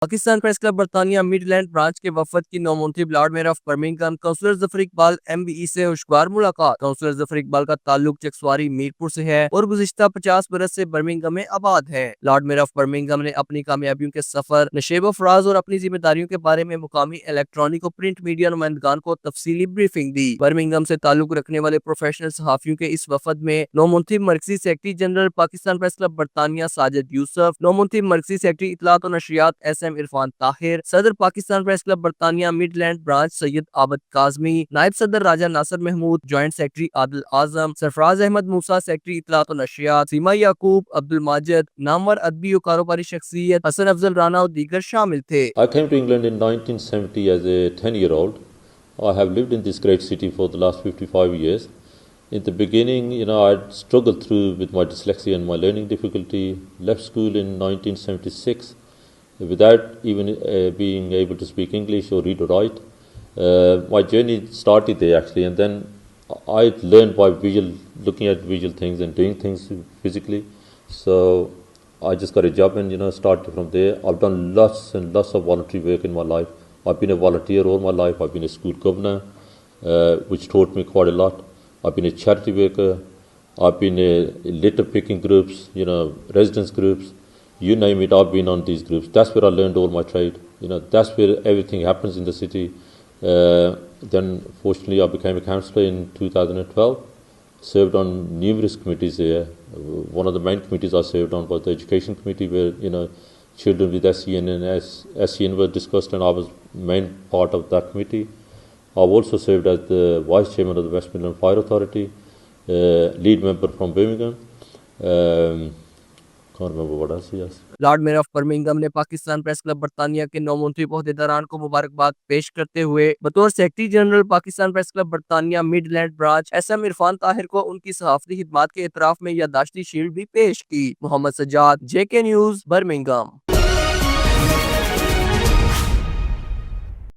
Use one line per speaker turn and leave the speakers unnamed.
Pakistan press club برطانیہ Midland branch کے وفد کی نومنتخب lord mayor of Birmingham councillor Zafar Iqbal MBE سے خوشگوار ملاقات۔ کونسلر ظفر اقبال کا تعلق چکسواری میرپور سے ہے اور گزشتہ 50 برس سے برمنگھم میں آباد ہے۔ لارڈ میئر آف برمنگھم نے اپنی کامیابیوں کے سفر، نشیب و فراز اور اپنی ذمہ داریوں کے بارے میں مقامی الیکٹرانک اور پرنٹ میڈیا نمائندگان کو تفصیلی بریفنگ دی۔ برمنگھم سے تعلق رکھنے والے پروفیشنل صحافیوں کے اس وفد میں نومنتخب مرکزی secretary general Pakistan press club برطانیہ ساجد یوسف، نومنتخب مرکزی سیکرٹری اطلاعات و نشریات SM عرفان طاہر، صدر پاکستان پریس کلب برطانیہ مڈ لینڈ برانچ سید عابد کاظمی، نائب صدر راجہ ناصر محمود، جوائنٹ سیکرٹری عادل اعظم، سرفراز احمد موسیٰ سیکرٹری اطلاعات و نشریات، سیما یعقوب، عبد الماجد، نامور ادبی و کاروباری شخصیت حسن افضل رانا اور دیگر شامل تھے۔
I came to England in 1970 as a 10-year-old. I have lived in this great city for the last 55 years. In the beginning, I struggled through with my dyslexia and my learning difficulty. Left school in 1976 without even being able to speak English or read or write. My journey started there actually, and then I learned by looking at visual things and doing things physically. So I just got a job and started from there. I've done lots and lots of voluntary work in my life. I've been a volunteer all my life. I've been a school governor, which taught me quite a lot. I've been a charity worker. I've been a litter picking groups, residence groups. You name it, I've been on these groups. That's where I learned all my trade. That's where everything happens in the city. Then fortunately I became a councillor in 2012. Served on numerous committees here. One of the main committees I served on was the education committee, where children with SEN and SEN were discussed, and I was main part of that committee. I've also served as the vice chairman of the West Midland Fire Authority, lead member from Birmingham. Can't remember what else. Yes.
Lord mayor of Birmingham نے Pakistan press club برطانیہ کے نومنتخب عہدیداران کو مبارکباد پیش کرتے ہوئے بطور secretary general Pakistan press club برطانیہ Midland branch SM Irfan Tahir کو ان کی صحافتی خدمات کے اعتراف میں یادداشتی شیلڈ بھی پیش کی۔ محمد سجاد، JK نیوز، برمنگھم۔